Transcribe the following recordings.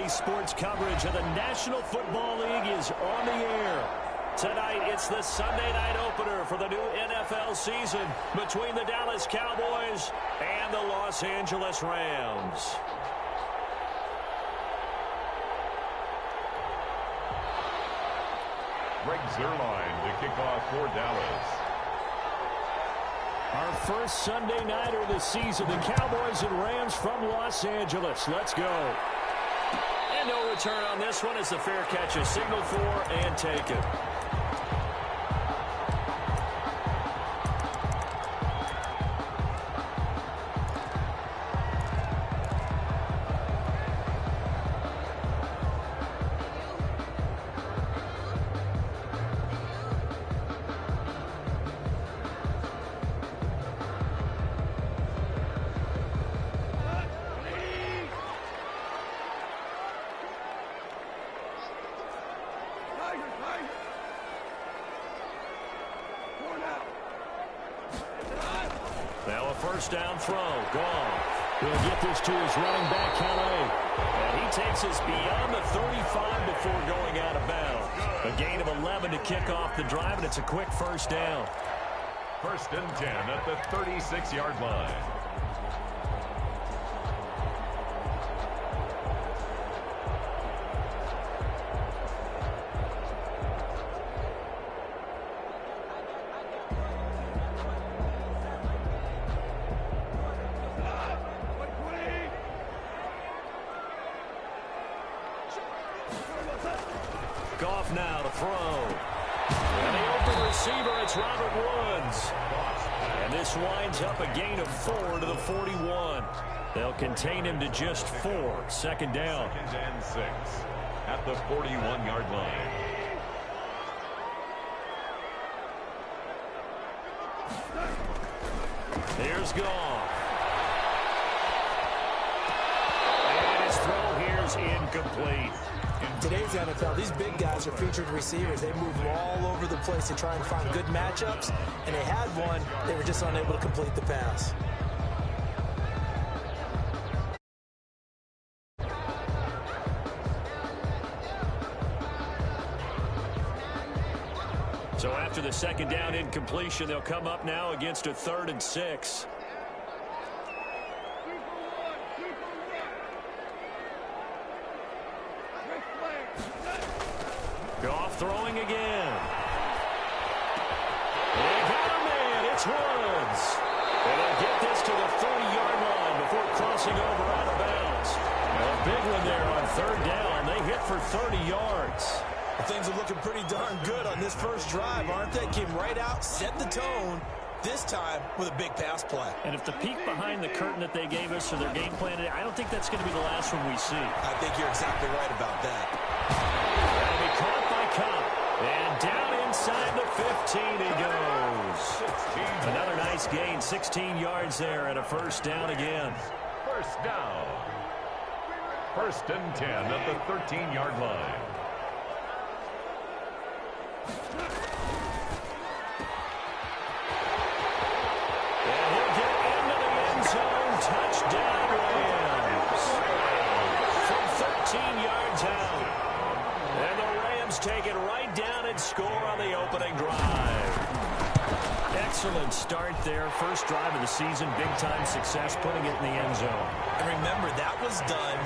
Sunday sports coverage of the National Football League is on the air. Tonight, it's the Sunday night opener for the new NFL season between the Dallas Cowboys and the Los Angeles Rams. Greg Zuerlein to kick off for Dallas. Our first Sunday nighter of the season, the Cowboys and Rams from Los Angeles. Let's go. And no return on this one as the fair catch is signaled for and taken. Now a first down throw. Gone. He'll get this to his running back, Kelly. And he takes us beyond the 35 before going out of bounds. A gain of 11 to kick off the drive, and it's a quick first down. First and 10 at the 36-yard line. Goff now to throw. And the open receiver, it's Robert Woods. And this winds up a gain of 4 to the 41. They'll contain him to just 4. Second down. Second and 6 at the 41-yard line. Here's Goff. And his throw here's incomplete. In today's NFL, these big guys are featured receivers. They move all over the place to try and find good matchups, and they had one. They were just unable to complete the pass. So after the second down incompletion, they'll come up now against a 3rd and 6. Goff throwing again. They got a man. It's Woods. And they'll get this to the 30-yard line before crossing over out of bounds. A big one there on 3rd down. They hit for 30 yards. Well, things are looking pretty darn good on this first drive, aren't they? Came right out, set the tone, this time with a big pass play. And if the peek behind the curtain that they gave us for their game plan, I don't think that's going to be the last one we see. I think you're exactly right about that. That'll be caught by Cobb. And down inside the 15 he goes. Another nice gain, 16 yards there and a first down again. First down. First and 10 at the 13-yard line. And he'll get into the end zone. Touchdown Rams. From 13 yards out. And the Rams take it right down and score on the opening drive. Excellent start there. First drive of the season. Big-time success putting it in the end zone. And remember, that was done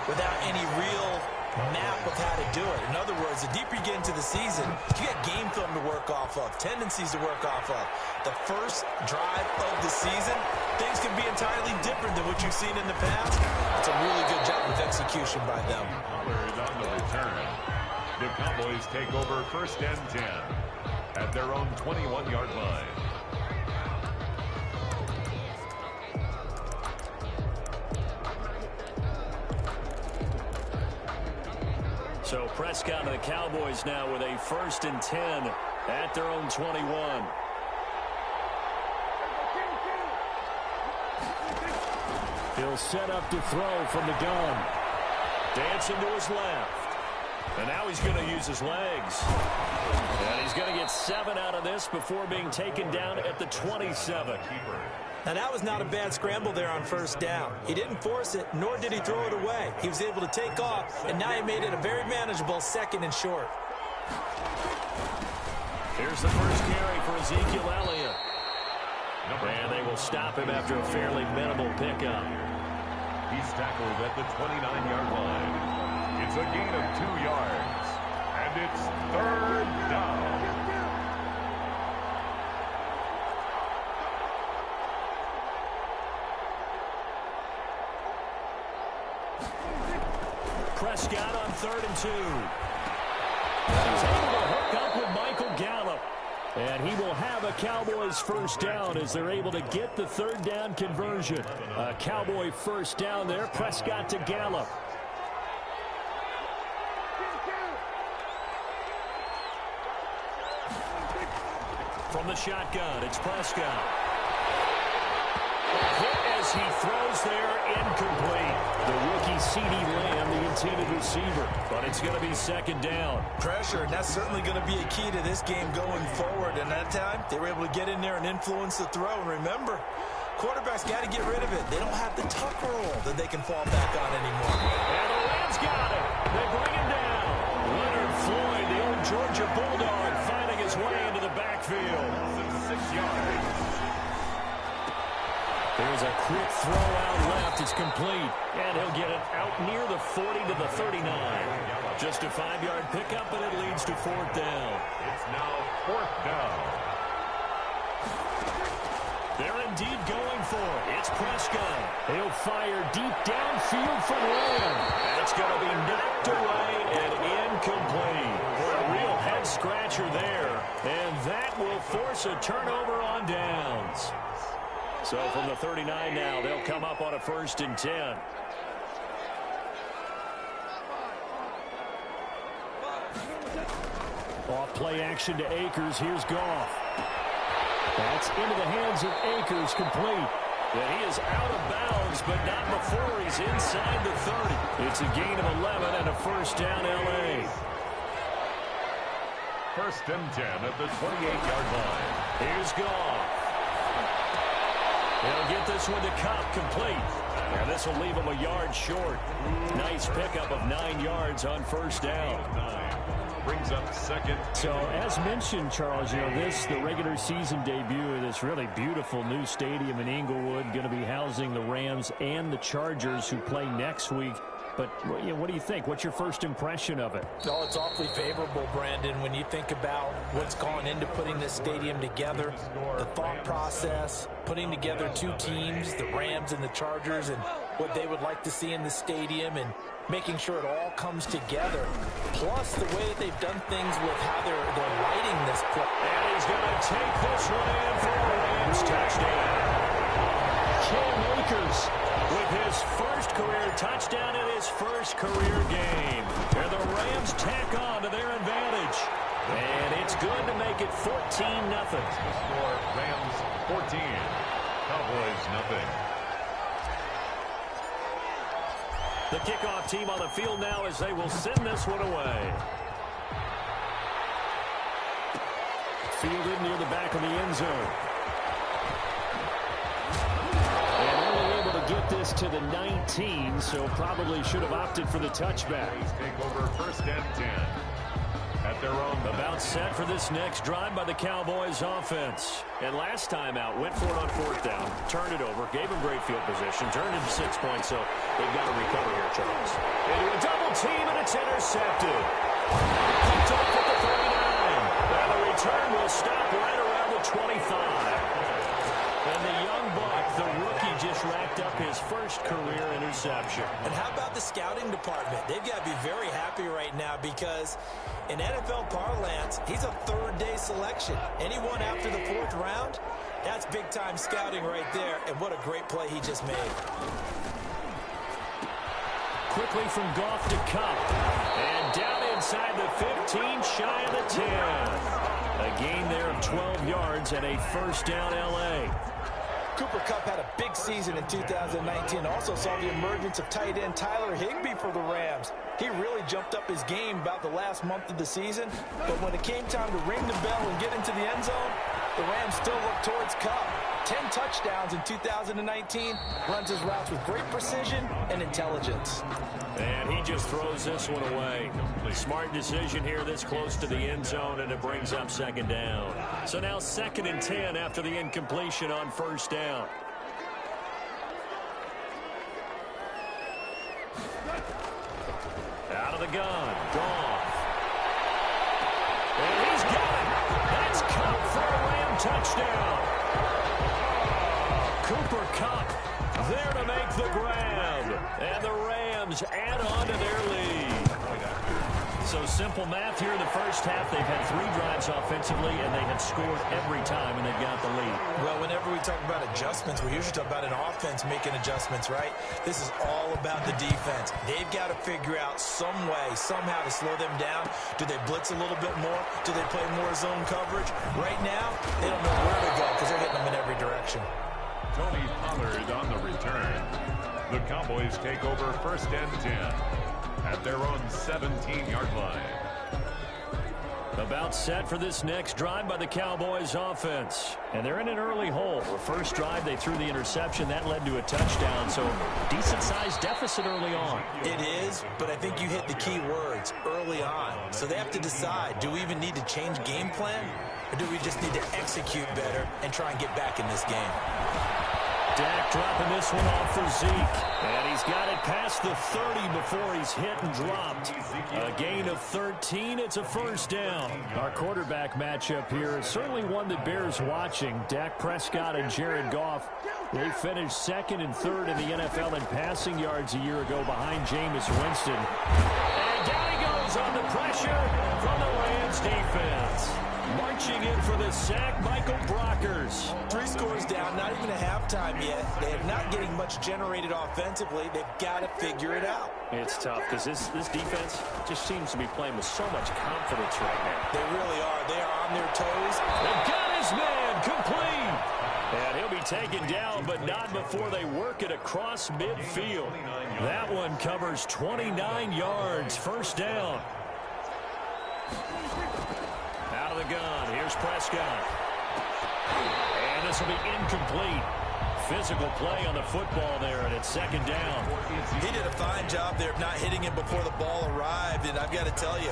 without any real map of how to do it. In other words, the deeper you get into the season, you got game film to work off of, tendencies to work off of. The first drive of the season, things can be entirely different than what you've seen in the past. It's a really good job with execution by them. Pollard on the return. The Cowboys take over first and 10 at their own 21-yard line. So Prescott and the Cowboys now with a first and 10 at their own 21. He'll set up to throw from the gun. Dancing to his left. And now he's going to use his legs. And he's going to get 7 out of this before being taken down at the 27. Now, that was not a bad scramble there on first down. He didn't force it, nor did he throw it away. He was able to take off, and now he made it a very manageable 2nd and short. Here's the first carry for Ezekiel Elliott. And they will stop him after a fairly minimal pickup. He's tackled at the 29-yard line. It's a gain of 2 yards. And it's 3rd down. Prescott on 3rd and 2. He's able to hook up with Michael Gallup. And he will have a Cowboys first down as they're able to get the 3rd down conversion. A Cowboy first down there. Prescott to Gallup. From the shotgun, it's Prescott. Hit as he throws there, incomplete. The rookie C.D. Lamb, the intended receiver. But it's going to be 2nd down. Pressure, and that's certainly going to be a key to this game going forward. And that time, they were able to get in there and influence the throw. And remember, quarterbacks got to get rid of it. They don't have the tuck rule that they can fall back on anymore. And the Rams got it. They bring him down. Leonard Floyd, the old Georgia Bulldog, finding his way into the backfield. 6 yards. There's a quick throw out left. It's complete. And he'll get it out near the 40 to the 39. Just a 5-yard pickup, and it leads to 4th down. It's now 4th down. They're indeed going for it. It's Prescott. He'll fire deep downfield from Lamb. That's going to be knocked away and incomplete. A real head-scratcher there. And that will force a turnover on downs. So from the 39 now, they'll come up on a 1st and 10. Off play action to Akers. Here's Goff. That's into the hands of Akers, complete. And he is out of bounds, but not before he's inside the 30. It's a gain of 11 and a first down, L.A. 1st and 10 at the 28-yard line. Here's Goff. He'll get this one to Cup, complete. And this will leave him a yard short. Nice pickup of 9 yards on first down. Brings up 2nd. So, as mentioned, Charles, you know, the regular season debut of this really beautiful new stadium in Inglewood, going to be housing the Rams and the Chargers who play next week. But, you know, what do you think? What's your first impression of it? Oh, it's awfully favorable, Brandon, when you think about what's gone into putting this stadium together, the thought process, putting together 2 teams, the Rams and the Chargers, and what they would like to see in the stadium, and making sure it all comes together. Plus, the way that they've done things with how they're lighting this play. And he's going to take this one in for a Rams touchdown. Cam Akers with his first career touchdown in his first career game. And the Rams tack on to their advantage. And it's good to make it 14-0. Score Rams 14. Cowboys nothing. The kickoff team on the field now as they will send this one away. Fielded near the back of the end zone. And only able to get this to the 19, so probably should have opted for the touchback. Take over 1st and 10. At their own. About set for this next drive by the Cowboys offense. And last time out, went for it on 4th down, turned it over, gave him great field position, turned into 6 points, so they've got to recover here, Charles. Into a double team, and it's intercepted. Picked off at the 39. And the return will stop right around the 25. And the young buck, the rookie, just racked up his first career interception. And how about the scouting department? They've got to be very happy right now because in NFL parlance, he's a 3rd-day selection. Anyone after the 4th round, that's big-time scouting right there. And what a great play he just made. Quickly from Goff to Cup. And down inside the 15, shy of the 10. A gain there of 12 yards and a first down, L.A. Cooper Kupp had a big season in 2019. Also saw the emergence of tight end Tyler Higbee for the Rams. He really jumped up his game about the last month of the season. But when it came time to ring the bell and get into the end zone, the Rams still looked towards Kupp. 10 touchdowns in 2019, runs his routes with great precision and intelligence. And he just throws this one away. Smart decision here this close to the end zone, and it brings up second down. So now 2nd and 10 after the incompletion on first down. Out of the gun, Goff. And he's got it. That's Kupp for a Ram touchdown. Cooper Kupp there to make the grab. And the Rams add on to their lead. So simple math here in the first half. They've had 3 drives offensively, and they have scored every time, and they've got the lead. Well, whenever we talk about adjustments, we usually talk about an offense making adjustments, right? This is all about the defense. They've got to figure out some way, somehow to slow them down. Do they blitz a little bit more? Do they play more zone coverage? Right now, they don't know where to go because they're hitting them in every direction. Tony Pollard on the return. The Cowboys take over 1st and 10 at their own 17-yard line. About set for this next drive by the Cowboys offense. And they're in an early hole. The first drive, they threw the interception. That led to a touchdown, so decent-sized deficit early on. It is, but I think you hit the key words, early on. So they have to decide, do we even need to change game plan? Or do we just need to execute better and try and get back in this game? Dak dropping this one off for Zeke. And he's got it past the 30 before he's hit and dropped. A gain of 13. It's a first down. Our quarterback matchup here is certainly one that bears watching. Dak Prescott and Jared Goff. They finished 2nd and 3rd in the NFL in passing yards a year ago behind Jameis Winston. And down he goes on the pressure from the Rams defense. Marching in for the sack, Michael Brockers. 3 scores down, not even a halftime yet. They are not getting much generated offensively. They've got to figure it out. It's tough because this defense just seems to be playing with so much confidence right now. They really are. They are on their toes. They've got his man complete. And he'll be taken down, but not before they work it across midfield. That one covers 29 yards. First down. Out of the gun. Here's Prescott. And this will be incomplete. Physical play on the football there, and it's 2nd down. He did a fine job there of not hitting him before the ball arrived, and I've got to tell you,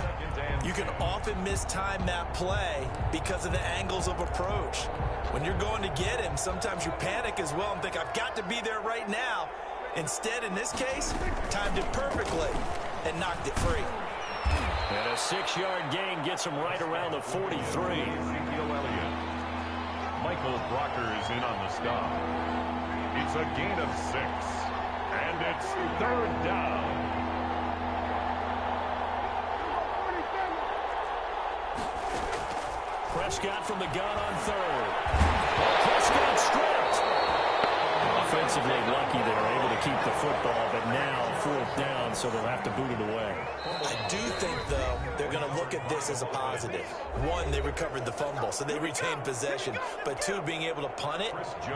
you can often mistime that play because of the angles of approach. When you're going to get him, sometimes you panic as well and think, I've got to be there right now. Instead, in this case, timed it perfectly and knocked it free. And a 6-yard gain gets him right around the 43. Michael Brockers in on the stop. It's a gain of 6. And it's 3rd down. Prescott from the gun on 3rd. Prescott stripped. Offensively lucky they were able to keep the football, but now 4th down, so they'll have to boot it away. I do think, though, they're going to look at this as a positive. 1, they recovered the fumble, so they retained possession. But 2, being able to punt it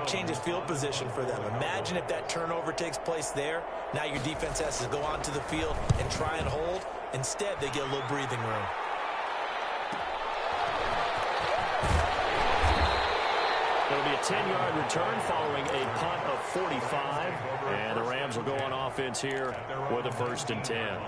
changes field position for them. Imagine if that turnover takes place there. Now your defense has to go onto the field and try and hold. Instead, they get a little breathing room. It'll be a 10-yard return following a punt of 45. And the Rams will go on offense here with a 1st and 10.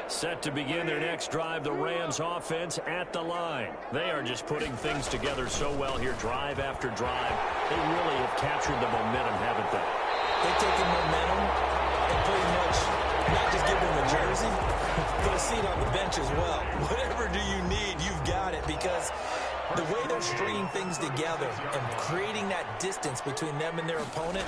Set to begin their next drive, the Rams offense at the line. They are just putting things together so well here, drive after drive. They really have captured the momentum, haven't they? They've taken momentum and pretty much not just give them a jersey, but a seat on the bench as well. Whatever do you need, you've got it, because the way they're stringing things together and creating that distance between them and their opponent,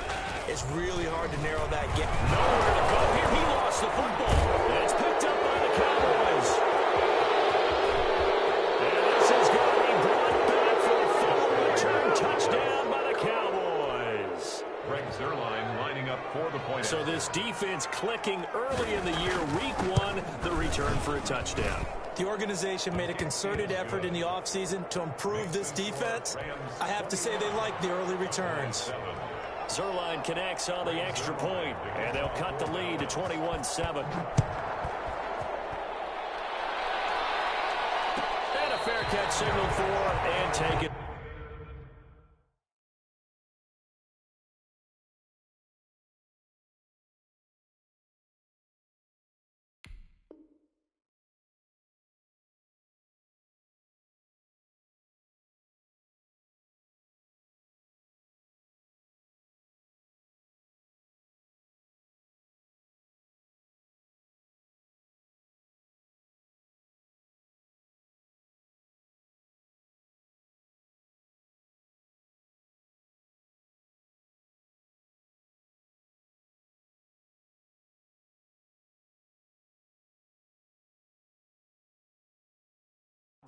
it's really hard to narrow that gap. Nowhere to go here. He lost the football. And it's picked up by the Cowboys. And this is going to be brought back for a full return touchdown by the Cowboys. Greg Zuerlein lining up for the point. So this defense clicking early in the year, week 1, the return for a touchdown. The organization made a concerted effort in the offseason to improve this defense. I have to say they like the early returns. Zerline connects on the extra point, and they'll cut the lead to 21-7. And a fair catch signaled for, and take it.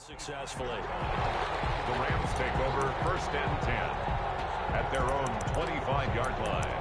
Successfully. The Rams take over 1st and 10 at their own 25-yard line.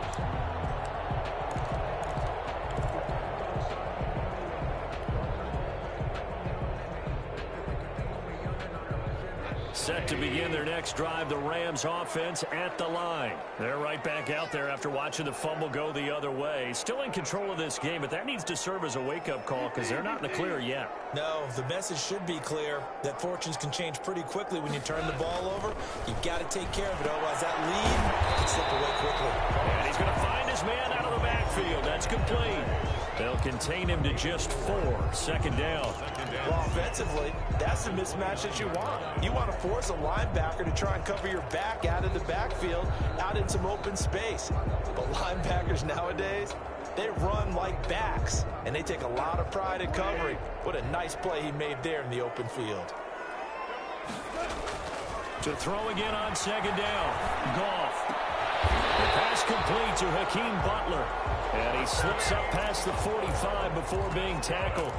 Set to begin their next drive, the Rams offense at the line. They're right back out there after watching the fumble go the other way. Still in control of this game, but that needs to serve as a wake-up call because they're not in the clear yet. No, the message should be clear that fortunes can change pretty quickly when you turn the ball over. You've got to take care of it, otherwise that lead can slip away quickly. And he's going to find his man out of the backfield. That's complete. They'll contain him to just 4. 2nd down. Well, offensively, that's the mismatch that you want. You want to force a linebacker to try and cover your back out of the backfield, out in some open space. But linebackers nowadays, they run like backs, and they take a lot of pride in covering. What a nice play he made there in the open field. To throw again on 2nd down. Goff. The pass complete to Hakeem Butler. And he slips up past the 45 before being tackled.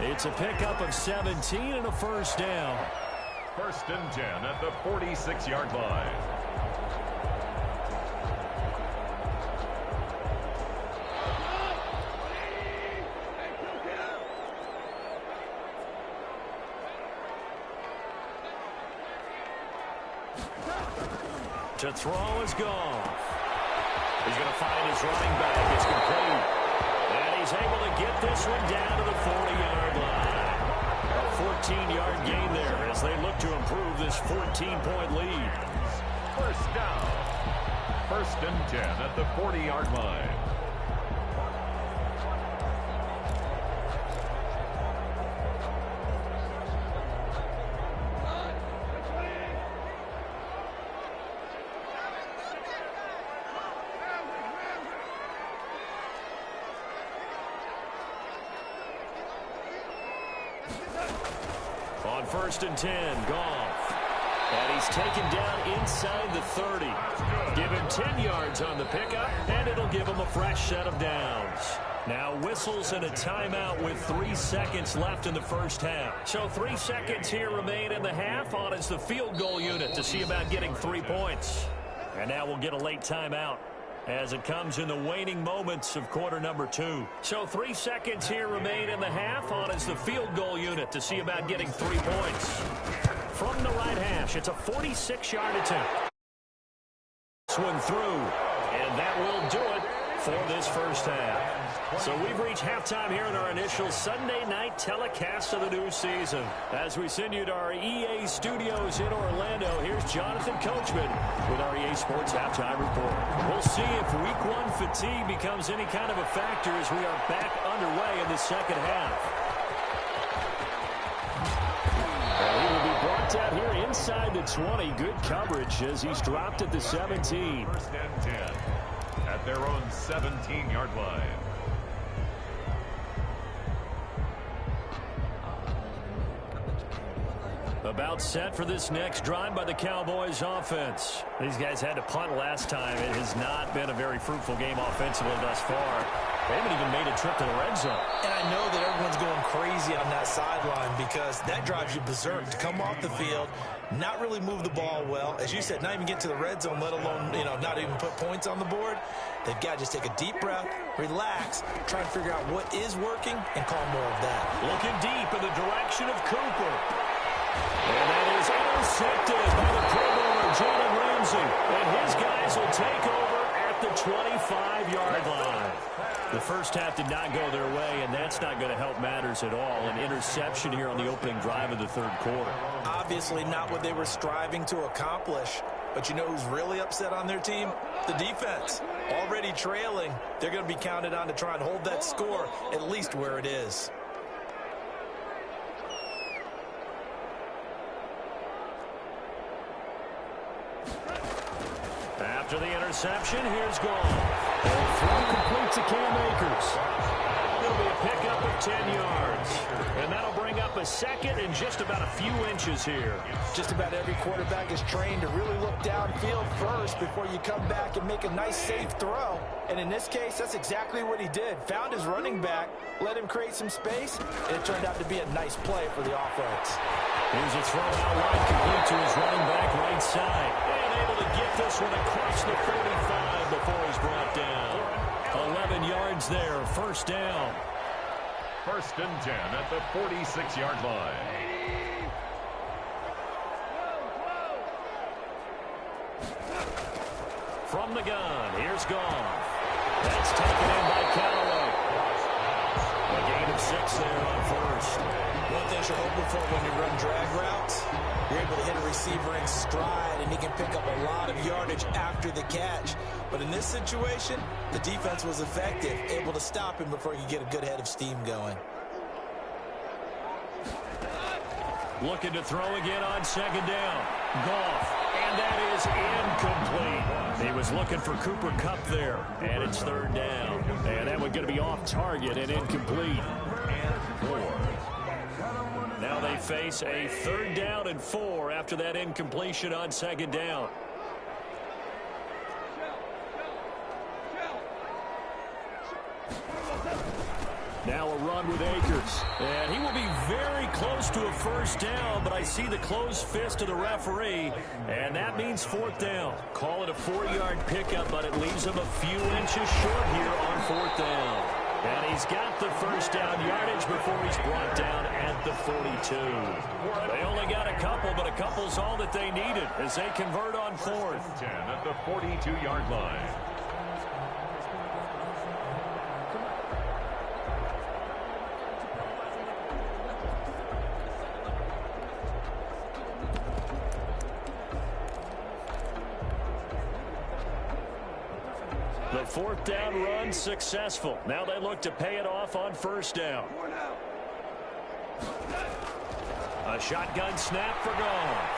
It's a pickup of 17 and a 1st down. 1st and 10 at the 46-yard line. To throw is Goff. He's going to find his running back. It's complete. And he's able to get this one down to the 40-yard line. A 14-yard gain there as they look to improve this 14-point lead. 1st down. 1st and 10 at the 40-yard line. On 1st and 10, Goff. And he's taken down inside the 30. Give him 10 yards on the pickup, and it'll give him a fresh set of downs. Now whistles and a timeout with 3 seconds left in the 1st half. So 3 seconds here remain in the half. On is the field goal unit to see about getting 3 points. And now we'll get a late timeout as it comes in the waning moments of quarter number 2. So 3 seconds here remain in the half. On is the field goal unit to see about getting 3 points. From the right hash, it's a 46-yard attempt. Swing through, and that will do it for this 1st half. So we've reached halftime here in our initial Sunday night telecast of the new season. As we send you to our EA studios in Orlando, here's Jonathan Coachman with our EA Sports Halftime Report. We'll see if Week 1 fatigue becomes any kind of a factor as we are back underway in the 2nd half. And he will be brought out here inside the 20. Good coverage as he's dropped at the 17. 1st and 10 at their own 17-yard line. About set for this next drive by the Cowboys offense. These guys had to punt last time. It has not been a very fruitful game offensively thus far. They haven't even made a trip to the red zone. And I know that everyone's going crazy on that sideline because that drives you berserk to come off the field, not really move the ball well. As you said, not even get to the red zone, let alone, not even put points on the board. They've got to just take a deep breath, relax, try and figure out what is working, and call more of that. Looking deep in the direction of Cooper. And that is intercepted by the Pro Bowler, Jalen Ramsey. And his guys will take over at the 25-yard line. The first half did not go their way, and that's not going to help matters at all. An interception here on the opening drive of the third quarter. Obviously not what they were striving to accomplish. But you know who's really upset on their team? The defense. Already trailing, they're going to be counted on to try and hold that score at least where it is. After the interception, here's Goff. And throw complete to Cam Akers. It'll be a pickup of 10 yards. And that'll bring up a second and just about a few inches here. Just about every quarterback is trained to really look downfield first before you come back and make a nice, safe throw. And in this case, that's exactly what he did. Found his running back, let him create some space, and it turned out to be a nice play for the offense. Here's a throw out wide, complete to his running back right side. And able to get this one across the 45 before he's brought down. 11 yards there, first down. First and 10 at the 46-yard line. From the gun, here's Goff. That's taken in by Callaway. A gain of 6 there on first. One thing you're hoping for when you run drag routes, you're able to hit a receiver in stride, and he can pick up a lot of yardage after the catch. But in this situation, the defense was effective, able to stop him before he could get a good head of steam going. Looking to throw again on second down. Goff. And that is incomplete. He was looking for Cooper Kupp there. And it's third down. And that one's going to be off target and incomplete. And 4. Now they face a third down and 4 after that incompletion on second down. Now a run with Akers. And he will be very close to a first down, but I see the closed fist of the referee, and that means fourth down. Call it a 4-yard pickup, but it leaves him a few inches short here on fourth down. And he's got the first down yardage before he's brought down at the 42. They only got a couple, but a couple's all that they needed as they convert on fourth. 10 at the 42-yard line. The fourth down run successful. Now they look to pay it off on first down. A shotgun snap for Goff.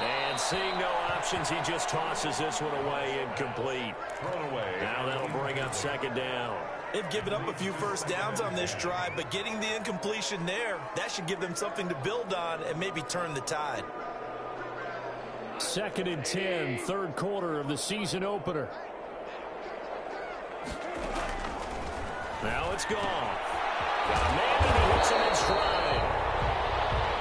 And seeing no options, he just tosses this one away, incomplete. Thrown away. Now that'll bring up second down. They've given up a few first downs on this drive, but getting the incompletion there, that should give them something to build on and maybe turn the tide. Second and 10, third quarter of the season opener. Now it's Goff. Got a man and he hits him in stride.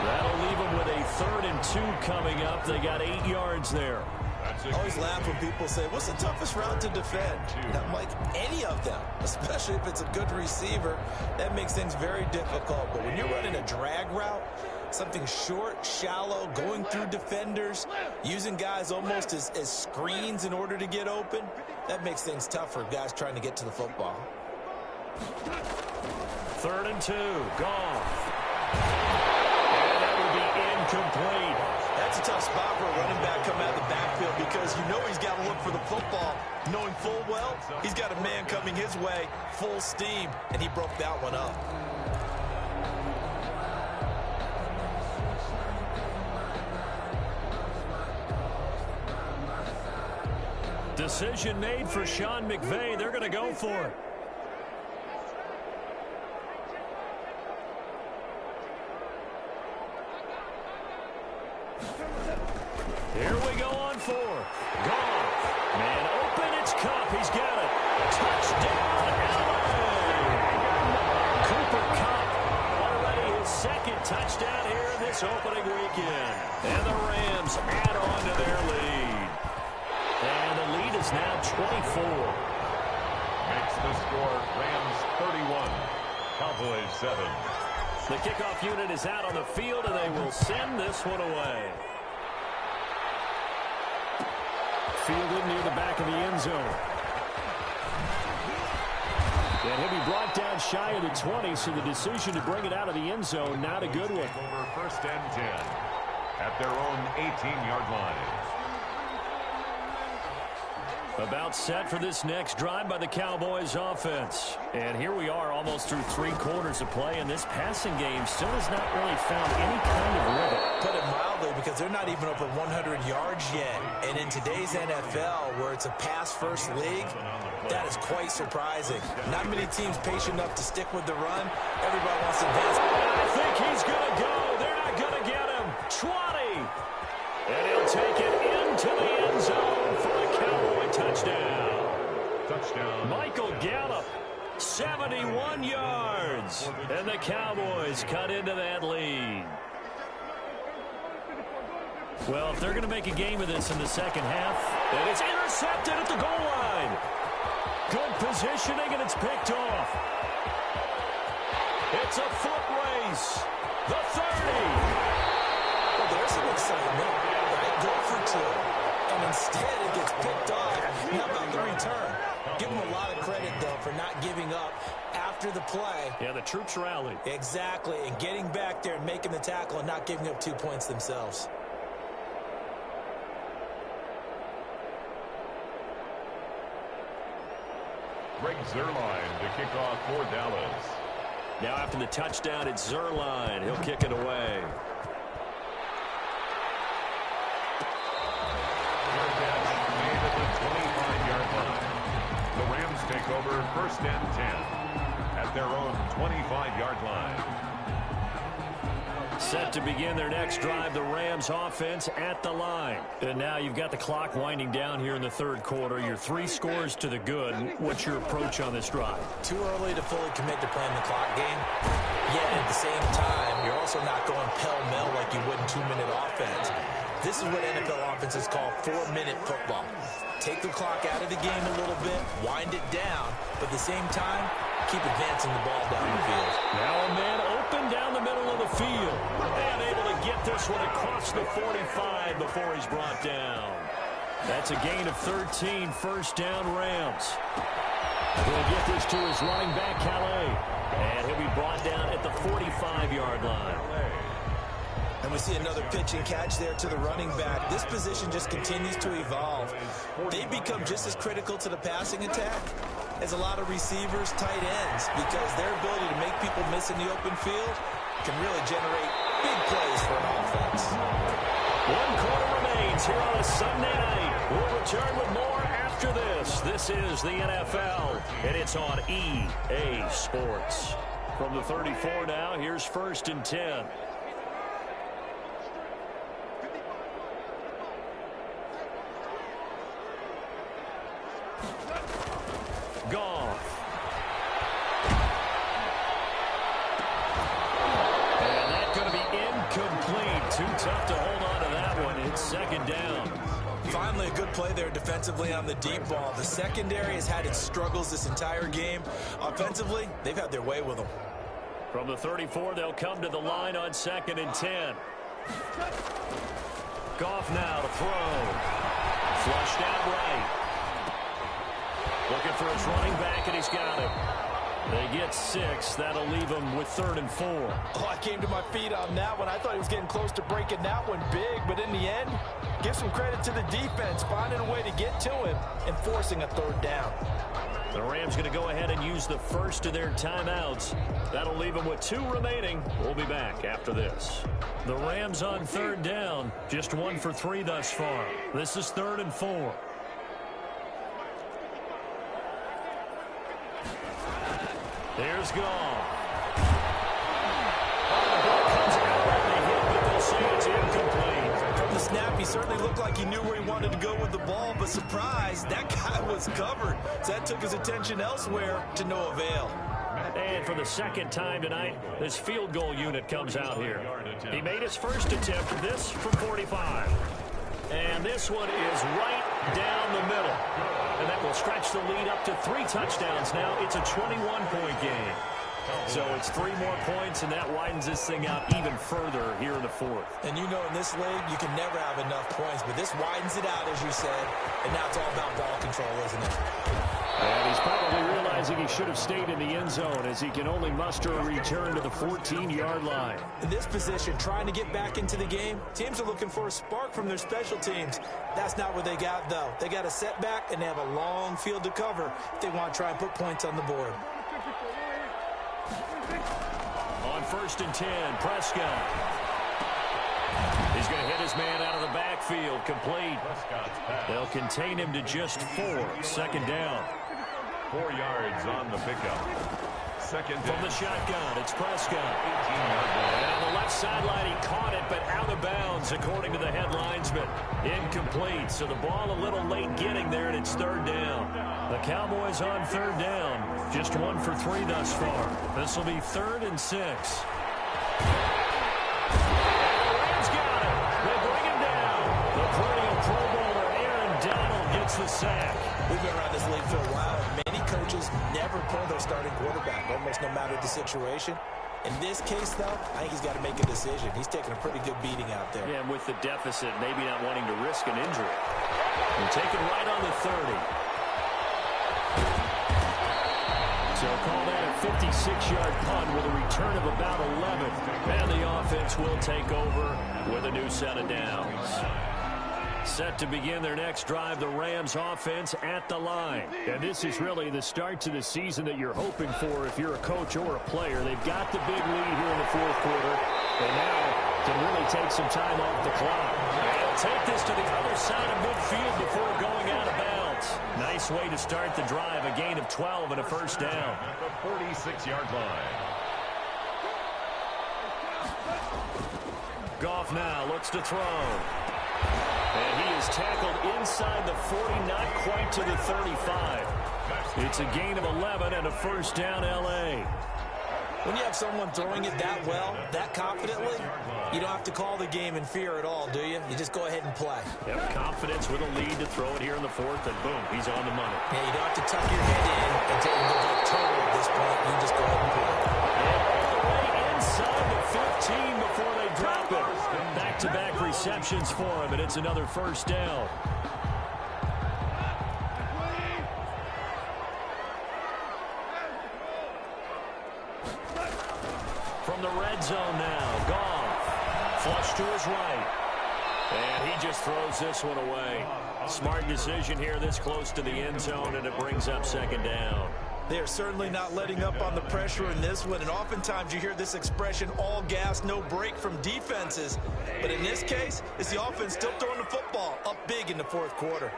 That'll leave him with a 3rd and 2 coming up. They got 8 yards there. I always laugh when people say, what's the toughest route to defend? And I'm like, any of them, especially if it's a good receiver. That makes things very difficult. But when you're running a drag route, something short, shallow, going through defenders, using guys almost as screens in order to get open, that makes things tough for guys trying to get to the football. 3rd and 2, Goff. And that would be incomplete. That's a tough spot for a running back coming out of the backfield because you know he's got to look for the football, knowing full well he's got a man coming his way, full steam, and he broke that one up. Decision made for Sean McVay. They're going to go for it. Here we go on 4. Goff. Man open, it's Kupp. He's got it. Touchdown, LA! Cooper Kupp already his 2nd touchdown here this opening weekend. And the Rams add on to their lead. And the lead is now 24. Makes the score Rams 31, Cowboys 7. The kickoff unit is out on the field, and they will send this one away. Fielded near the back of the end zone. And he'll be brought down shy of the 20, so the decision to bring it out of the end zone, not a good one. Over first and 10 at their own 18-yard line. About set for this next drive by the Cowboys offense. And here we are almost through 3 quarters of play, and this passing game still has not really found any kind of rhythm. Put it mildly, because they're not even over 100 yards yet. And in today's NFL, where it's a pass-first league, that is quite surprising. Not many teams patient enough to stick with the run. Everybody wants to advance. I think he's going to go. They're not going to get him. 20. And he'll take it into the end zone for a Cowboy touchdown. Touchdown. Michael Gallup, 71 yards. And the Cowboys cut into that lead. Well, if they're going to make a game of this in the second half, and it's intercepted at the goal line. Good positioning, and it's picked off. It's a foot race. The 30. Well, there's some excitement. Right? Go for 2. And instead, it gets picked off. How about the return? Give them a lot of credit, though, for not giving up after the play. Yeah, the troops rallied. Exactly. And getting back there and making the tackle and not giving up 2 points themselves. Greg Zuerlein to kick off for Dallas. Now after the touchdown, it's Zuerlein. He'll kick it away. Made at the 25-yard line. The Rams take over first and 10 at their own 25-yard line. Set to begin their next drive, the Rams offense at the line. And now you've got the clock winding down here in the third quarter. You're 3 scores to the good. What's your approach on this drive? Too early to fully commit to playing the clock game. Yet at the same time, you're also not going pell-mell like you would in 2-minute offense. This is what NFL offenses call 4-minute football. Take the clock out of the game a little bit, wind it down, but at the same time, keep advancing the ball down the field. Now a man open down the middle of the field. And able to get this one across the 45 before he's brought down. That's a gain of 13, first down Rams. He'll get this to his running back, Calais. And he'll be brought down at the 45-yard line. And we see another pitch and catch there to the running back. This position just continues to evolve. They become just as critical to the passing attack as a lot of receivers, tight ends, because their ability to make people miss in the open field can really generate big plays for an offense. 1 quarter remains here on a Sunday night. We'll return with more after this. This is the NFL, and it's on EA Sports. From the 34 now, here's first and 10. Goff. And that's going to be incomplete. Too tough to hold on to that one. It's second down. Finally, a good play there defensively on the deep ball. The secondary has had its struggles this entire game. Offensively, they've had their way with them. From the 34, they'll come to the line on second and 10. Goff now to throw. Flushed out right. Looking for his running back, and he's got it. They get 6. That'll leave him with 3rd and 4. Oh, I came to my feet on that one. I thought he was getting close to breaking that one big, but in the end, give some credit to the defense, finding a way to get to him and forcing a 3rd down. The Rams going to go ahead and use the first of their timeouts. That'll leave them with 2 remaining. We'll be back after this. The Rams on 3rd down, just 1 for 3 thus far. This is 3rd and 4. There's Goff. From the snap, he certainly looked like he knew where he wanted to go with the ball, but surprise, that guy was covered. So that took his attention elsewhere to no avail. And for the second time tonight, this field goal unit comes out here. He made his first attempt, this from 45. And this one is right down the middle. And that will stretch the lead up to 3 touchdowns now. It's a 21-point game. So it's 3 more points, and that widens this thing out even further here in the fourth. And you know in this league, you can never have enough points, but this widens it out, as you said, and now it's all about ball control, isn't it? And he's probably realizing he should have stayed in the end zone as he can only muster a return to the 14-yard line. In this position, trying to get back into the game, teams are looking for a spark from their special teams. That's not what they got, though. They got a setback, and they have a long field to cover if they want to try and put points on the board. On 1st and 10, Prescott. He's going to hit his man out of the backfield, complete. They'll contain him to just 4, 2nd down. 4 yards on the pickup. 2nd from the shotgun. It's Prescott. And on the left sideline, he caught it, but out of bounds, according to the head linesman. Incomplete. So the ball a little late getting there, and it's 3rd down. The Cowboys on 3rd down. Just 1 for 3 thus far. This will be 3rd and 6. The sack. We've been around this league for a while, and many coaches never pull their starting quarterback, almost no matter the situation. In this case, though, I think he's got to make a decision. He's taking a pretty good beating out there. Yeah, and with the deficit, maybe not wanting to risk an injury. And taken right on the 30. So call that a 56-yard punt with a return of about 11. And the offense will take over with a new set of downs. Set to begin their next drive, the Rams offense at the line. And this is really the start to the season that you're hoping for if you're a coach or a player. They've got the big lead here in the 4th quarter, and now can really take some time off the clock. They'll take this to the other side of midfield before going out of bounds. Nice way to start the drive, a gain of 12 and a 1st down. At the 46-yard line. Goff now looks to throw. And he is tackled inside the 40, not quite to the 35. It's a gain of 11 and a 1st down, L.A. When you have someone throwing it that well, that confidently, you don't have to call the game in fear at all, do you? You just go ahead and play. Yep, confidence with a lead to throw it here in the 4th, and boom, he's on the money. Yeah, you don't have to tuck your head in and take the vote total at this point. You just go ahead and play. And all the way inside the 15 before they drop it. Back-to-back receptions for him, and it's another 1st down. From the red zone now, Goff. Flush to his right. And he just throws this one away. Smart decision here this close to the end zone, and it brings up 2nd down. They are certainly not letting up on the pressure in this one, and oftentimes you hear this expression, all gas, no break from defenses. But in this case, it's the offense still throwing the football up big in the 4th quarter.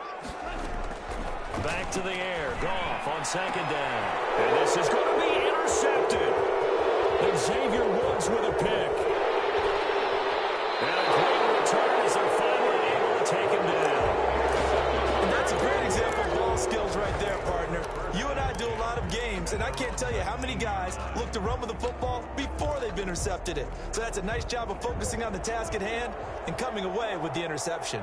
Back to the air, Goff on 2nd down. And this is going to be intercepted. And Xavier Woods with a pick. And a great return as they're finally able to take him down. And that's a great example of ball skills right there, partner. You and I do a lot of games, and I can't tell you how many guys look to run with the football before they've intercepted it. So that's a nice job of focusing on the task at hand and coming away with the interception.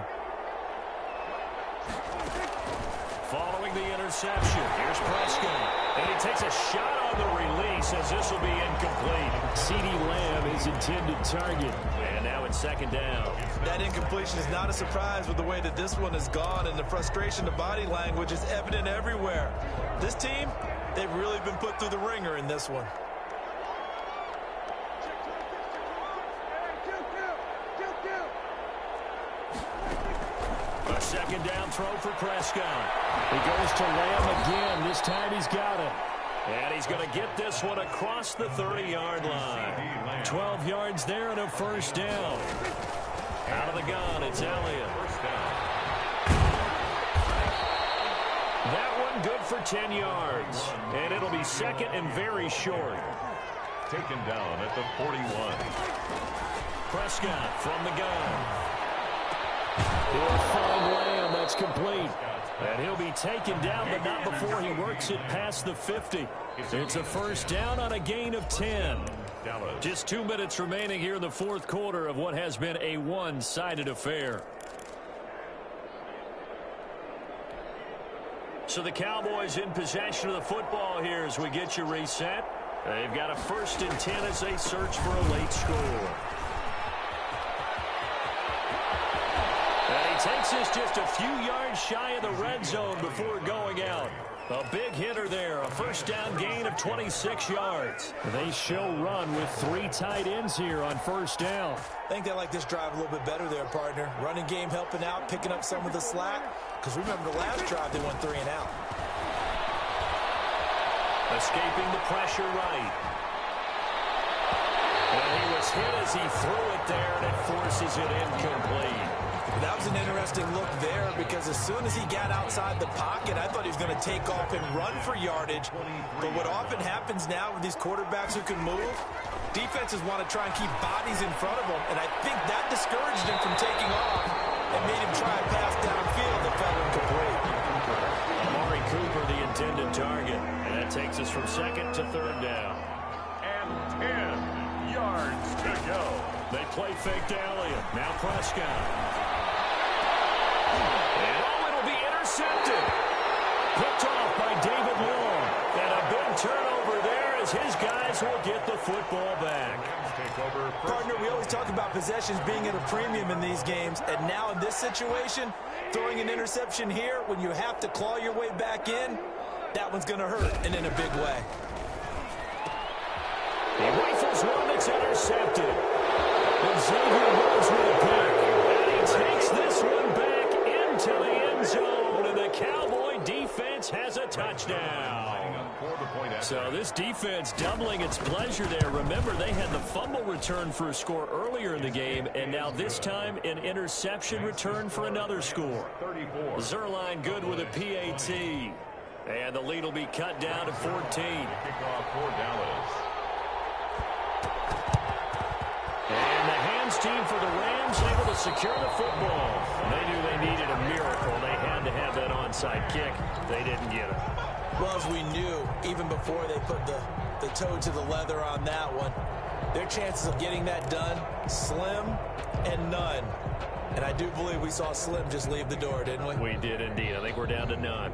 Following the interception, here's Prescott. And he takes a shot on the release as this will be incomplete. CeeDee Lamb is intended target. And now it's 2nd down. That incompletion is not a surprise with the way that this one has gone, and the frustration, the body language is evident everywhere. This team, they've really been put through the ringer in this one. A 2nd down throw for Prescott. He goes to Lamb again. This time he's got it. And he's going to get this one across the 30-yard line. 12 yards there and a 1st down. Out of the gun, it's Elliott. That one good for 10 yards. And it'll be 2nd and very short. Taken down at the 41. Prescott from the gun. He'll find Lamb. That's complete. And he'll be taken down, but not before he works it past the 50. It's a 1st down on a gain of 10. Just 2 minutes remaining here in the 4th quarter of what has been a one-sided affair. So the Cowboys in possession of the football here as we get you reset. They've got a 1st and 10 as they search for a late score. And he takes this just a few yards shy of the red zone before going out. A big hitter there, a 1st down gain of 26 yards. They show run with 3 tight ends here on 1st down. I think they like this drive a little bit better there, partner. Running game helping out, picking up some of the slack. Because remember the last drive, they went 3 and out. Escaping the pressure right. And he was hit as he threw it there, and it forces it incomplete. That was an interesting look there because as soon as he got outside the pocket, I thought he was going to take off and run for yardage. But what often happens now with these quarterbacks who can move, defenses want to try and keep bodies in front of them, and I think that discouraged him from taking off and made him try a pass downfield that fell incomplete. Amari Cooper, the intended target, and that takes us from 2nd to 3rd down. And 10 yards to go. They play fake to Elliott. Now Prescott. And it'll be intercepted. Picked off by David Long. And a big turnover there as his guys will get the football back. Partner, we always talk about possessions being at a premium in these games. And now in this situation, throwing an interception here when you have to claw your way back in, that one's going to hurt, and in a big way. He rifles one that's intercepted. And Xavier runs with a pick. And he takes this one back into the end zone. And the Cowboy defense has a touchdown. So this defense doubling its pleasure there. Remember, they had the fumble return for a score earlier in the game. And now this time, an interception return for another score. Zerline good with a PAT. And the lead will be cut down to 14. Kickoff for Dallas. And the hands team for the Rams able to secure the football. They knew they needed a miracle. They had to have that onside kick. They didn't get it. Well, as we knew, even before they put the toe to the leather on that one, their chances of getting that done, slim and none. And I do believe we saw Slim just leave the door, didn't we? We did indeed. I think we're down to none.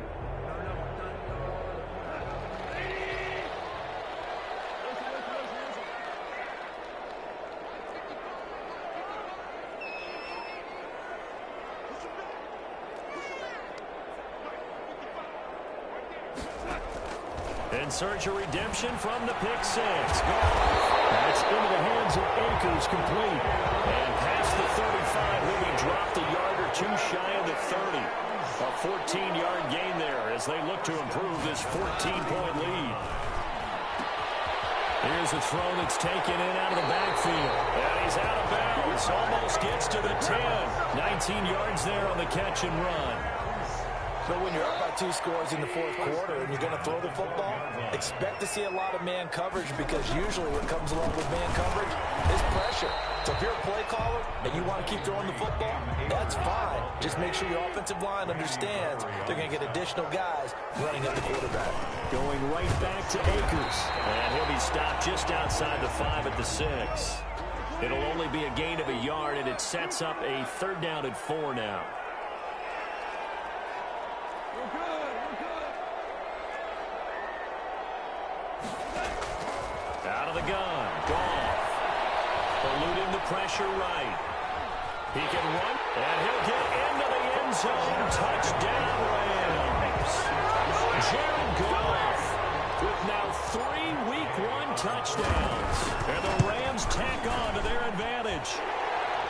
In search of redemption from the pick six. That's into the hands of Akers, complete. And past the 35, he'll be dropped a yard or two shy of the 30. A 14-yard gain there as they look to improve this 14-point lead. Here's a throw that's taken in out of the backfield. And he's out of bounds. Almost gets to the 10. 19 yards there on the catch and run. But when you're up by 2 scores in the 4th quarter and you're going to throw the football, expect to see a lot of man coverage because usually what comes along with man coverage is pressure. So if you're a play caller and you want to keep throwing the football, that's fine. Just make sure your offensive line understands they're going to get additional guys running at the quarterback. Going right back to Akers. And he'll be stopped just outside the 5 at the 6. It'll only be a gain of a yard, and it sets up a 3rd down and 4 now. Out of the gun, Goff. Eluding the pressure right. He can run, and he'll get into the end zone. Touchdown, Rams. Jared Goff with now 3 Week 1 touchdowns. And the Rams tack on to their advantage.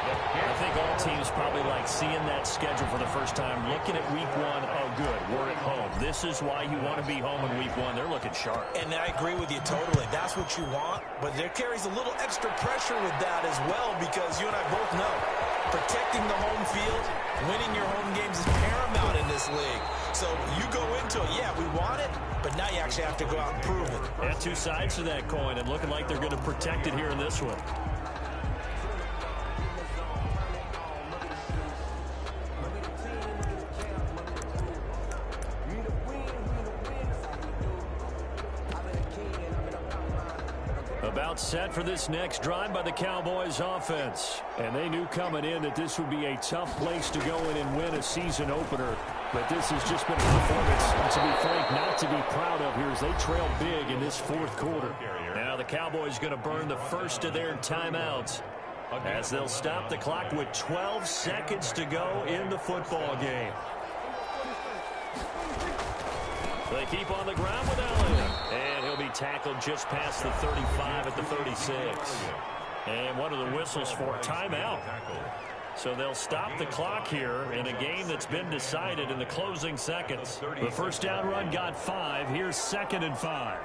I think all teams probably like seeing that schedule for the first time, looking at Week 1, oh good, we're at home. This is why you want to be home in Week 1. They're looking sharp. And I agree with you totally. That's what you want, but there carries a little extra pressure with that as well because you and I both know protecting the home field, winning your home games is paramount in this league. So you go into it, yeah, we want it, but now you actually have to go out and prove it. Yeah, 2 sides to that coin, and looking like they're going to protect it here in this one. About set for this next drive by the Cowboys offense. And they knew coming in that this would be a tough place to go in and win a season opener. But this has just been a performance, to be frank, not to be proud of here as they trail big in this fourth quarter. Now the Cowboys going to burn the first of their timeouts as they'll stop the clock with 12 seconds to go in the football game. They keep on the ground with Elliott. And he'll be tackled just past the 35 at the 36. And one of the whistles for a timeout. So they'll stop the clock here in a game that's been decided in the closing seconds. The first down run got 5. Here's 2nd and 5.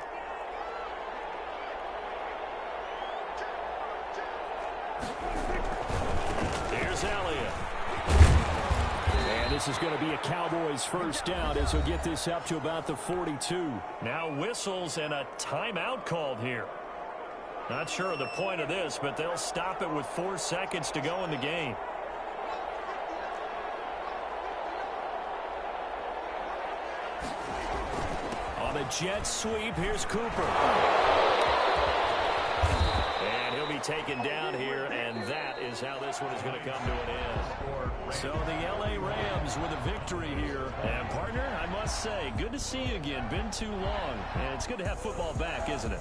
Here's Elliott. And this is going to be a Cowboys first down as he'll get this up to about the 42. Now whistles and a timeout called here. Not sure of the point of this, but they'll stop it with 4 seconds to go in the game. On a jet sweep, here's Cooper. And he'll be taken down here, and that is how this one is going to come to an end. So the L.A. Rams with a victory here. And, partner, I must say, good to see you again. Been too long. And it's good to have football back, isn't it?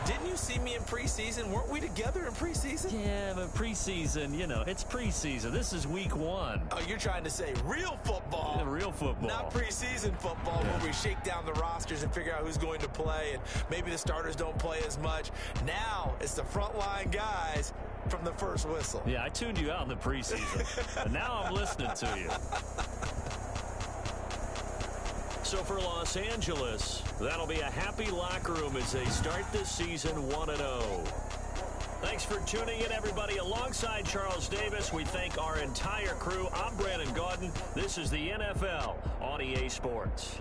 Didn't you see me in preseason? Weren't we together in preseason? Yeah, but preseason, you know, it's preseason. This is week 1. Oh, you're trying to say real football. Yeah, real football. Not preseason football where we shake down the rosters and figure out who's going to play, and maybe the starters don't play as much. Now it's the frontline guys from the first whistle. Yeah, I tuned you out in the preseason. And now I'm listening to you. So for Los Angeles, that'll be a happy locker room as they start this season 1-0. Thanks for tuning in, everybody. Alongside Charles Davis, we thank our entire crew. I'm Brandon Gaudin. This is the NFL on EA Sports.